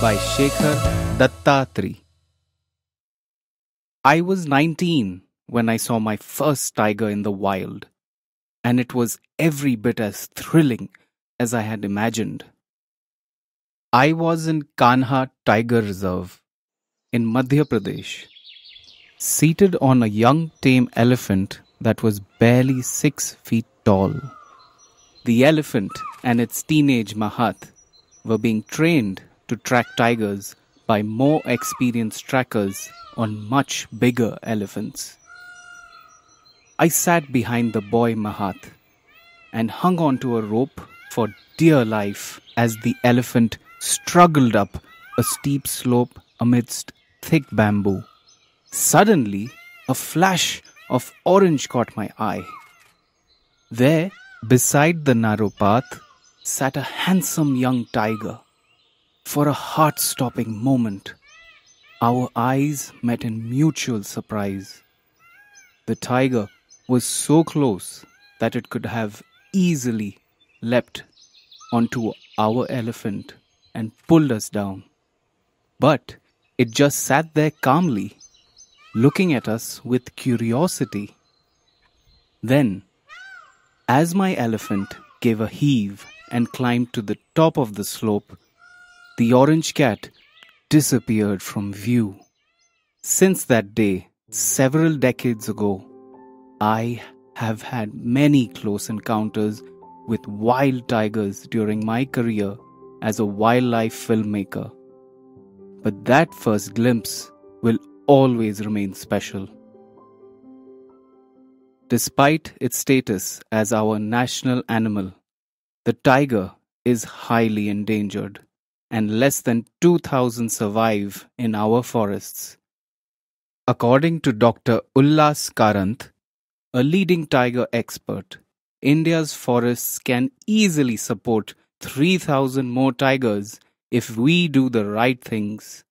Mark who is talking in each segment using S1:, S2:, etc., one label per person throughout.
S1: by Shekhar Dattatri. I was 19 when I saw my first tiger in the wild, and it was every bit as thrilling as I had imagined. I was in Kanha Tiger Reserve in Madhya Pradesh, seated on a young tame elephant that was barely 6 feet tall. The elephant and its teenage Mahat were being trained to track tigers by more experienced trackers on much bigger elephants. I sat behind the boy Mahat and hung onto a rope for dear life as the elephant struggled up a steep slope amidst thick bamboo. Suddenly, a flash of orange caught my eye. There, beside the narrow path, sat a handsome young tiger. For a heart-stopping moment, our eyes met in mutual surprise. The tiger was so close that it could have easily leapt onto our elephant and pulled us down. But it just sat there calmly, looking at us with curiosity. Then, as my elephant gave a heave and climbed to the top of the slope, the orange cat disappeared from view. Since that day, several decades ago, I have had many close encounters with wild tigers during my career as a wildlife filmmaker. But that first glimpse will always remain special. Despite its status as our national animal, the tiger is highly endangered, and less than 2,000 survive in our forests. According to Dr. Ullas Karanth, a leading tiger expert, India's forests can easily support 3,000 more tigers if we do the right things.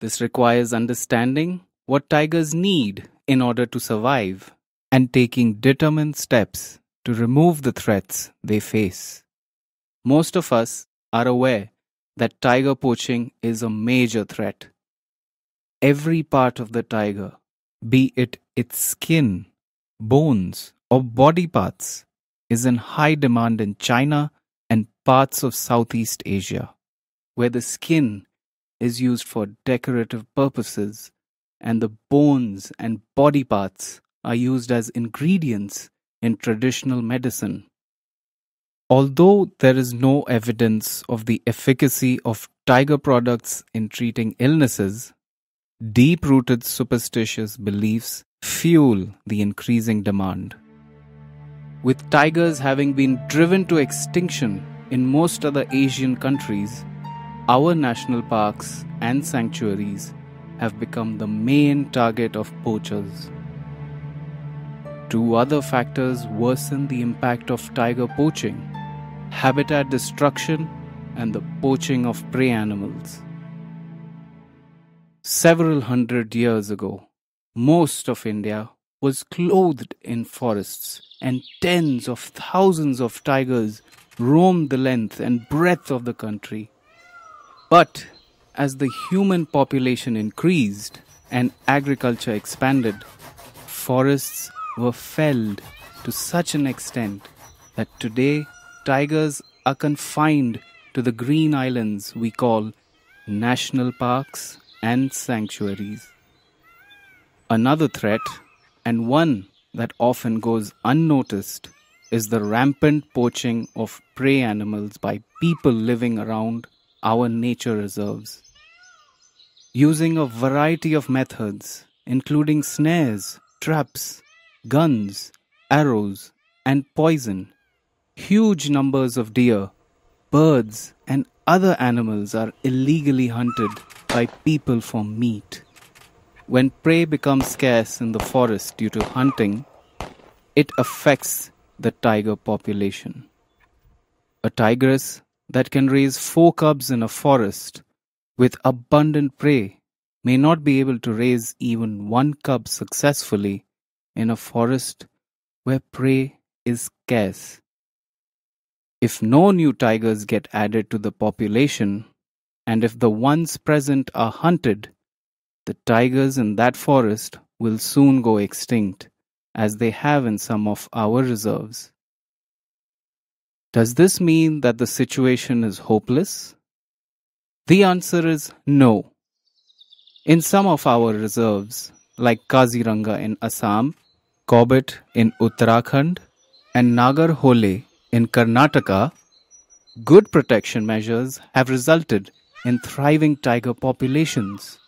S1: This requires understanding what tigers need in order to survive and taking determined steps to remove the threats they face. Most of us are aware that tiger poaching is a major threat. Every part of the tiger, be it its skin, bones, or body parts, is in high demand in China and parts of Southeast Asia, where the skin is used for decorative purposes and the bones and body parts are used as ingredients in traditional medicine. Although there is no evidence of the efficacy of tiger products in treating illnesses, deep-rooted superstitious beliefs fuel the increasing demand. With tigers having been driven to extinction in most other Asian countries, our national parks and sanctuaries have become the main target of poachers. Two other factors worsen the impact of tiger poaching: habitat destruction and the poaching of prey animals. Several hundred years ago, most of India was clothed in forests, and tens of thousands of tigers roamed the length and breadth of the country. But as the human population increased and agriculture expanded, forests were felled to such an extent that today tigers are confined to the green islands we call national parks and sanctuaries. Another threat, and one that often goes unnoticed, is the rampant poaching of prey animals by people living around our nature reserves. Using a variety of methods, including snares, traps, guns, arrows, and poison, huge numbers of deer, birds, and other animals are illegally hunted by people for meat. When prey becomes scarce in the forest due to hunting, it affects the tiger population. A tigress that can raise 4 cubs in a forest with abundant prey may not be able to raise even 1 cub successfully in a forest where prey is scarce. If no new tigers get added to the population, and if the ones present are hunted, the tigers in that forest will soon go extinct, as they have in some of our reserves. Does this mean that the situation is hopeless? The answer is no. In some of our reserves, like Kaziranga in Assam, Corbett in Uttarakhand, and Nagarhole in Karnataka, good protection measures have resulted in thriving tiger populations.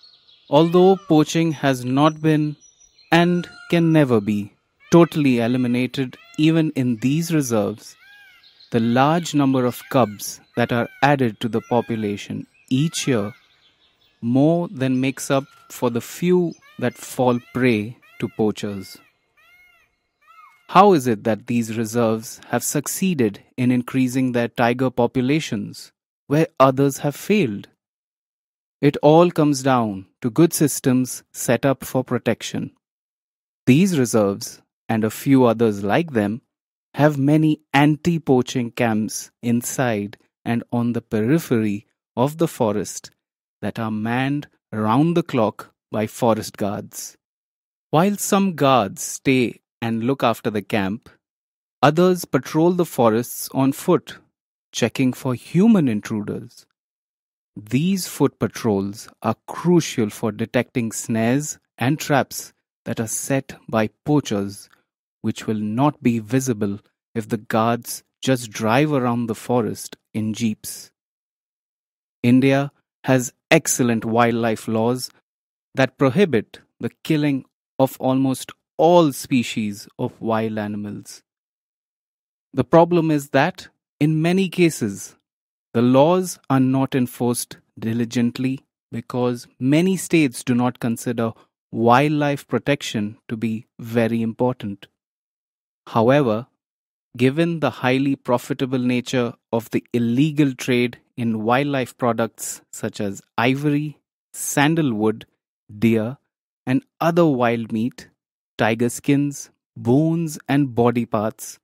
S1: Although poaching has not been and can never be totally eliminated even in these reserves, the large number of cubs that are added to the population each year more than makes up for the few that fall prey to poachers. How is it that these reserves have succeeded in increasing their tiger populations where others have failed? It all comes down to good systems set up for protection. These reserves, and a few others like them, have many anti-poaching camps inside and on the periphery of the forest that are manned round the clock by forest guards. While some guards stay and look after the camp, others patrol the forests on foot, checking for human intruders. These foot patrols are crucial for detecting snares and traps that are set by poachers, which will not be visible if the guards just drive around the forest in jeeps. India has excellent wildlife laws that prohibit the killing of almost all species of wild animals. The problem is that, in many cases, the laws are not enforced diligently because many states do not consider wildlife protection to be very important. However, given the highly profitable nature of the illegal trade in wildlife products such as ivory, sandalwood, deer, and other wild meat, tiger skins, bones, and body parts,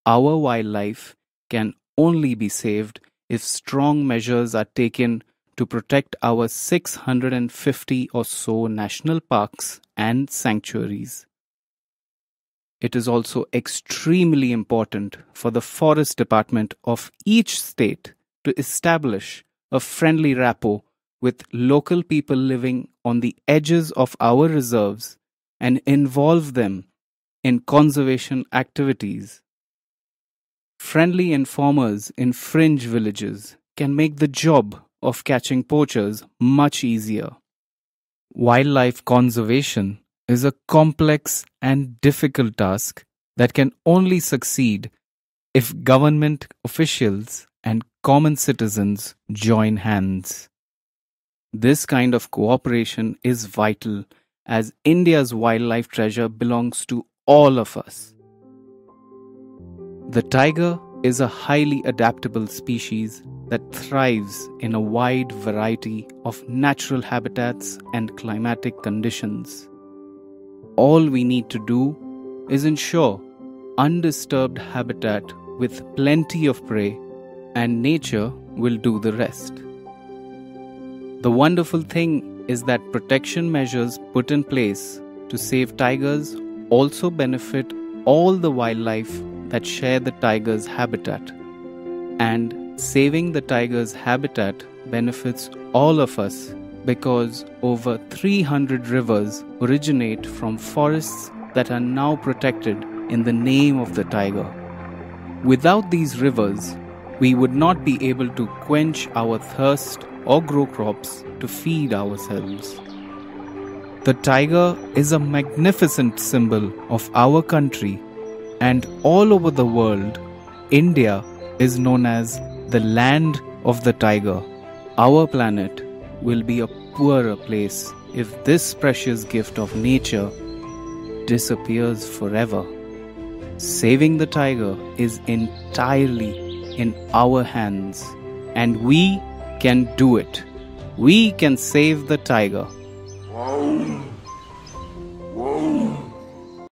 S1: our wildlife can only be saved if strong measures are taken to protect our 650 or so national parks and sanctuaries. It is also extremely important for the Forest Department of each state to establish a friendly rapport with local people living on the edges of our reserves and involve them in conservation activities. Friendly informers in fringe villages can make the job of catching poachers much easier. Wildlife conservation is a complex and difficult task that can only succeed if government officials and common citizens join hands. This kind of cooperation is vital as India's wildlife treasure belongs to all of us. The tiger is a highly adaptable species that thrives in a wide variety of natural habitats and climatic conditions. All we need to do is ensure undisturbed habitat with plenty of prey, and nature will do the rest. The wonderful thing is that protection measures put in place to save tigers also benefit all the wildlife that share the tiger's habitat. And saving the tiger's habitat benefits all of us because over 300 rivers originate from forests that are now protected in the name of the tiger. Without these rivers, we would not be able to quench our thirst or grow crops to feed ourselves. The tiger is a magnificent symbol of our country, and all over the world, India is known as the land of the tiger. Our planet will be a poorer place if this precious gift of nature disappears forever. Saving the tiger is entirely in our hands, and we can do it. We can save the tiger.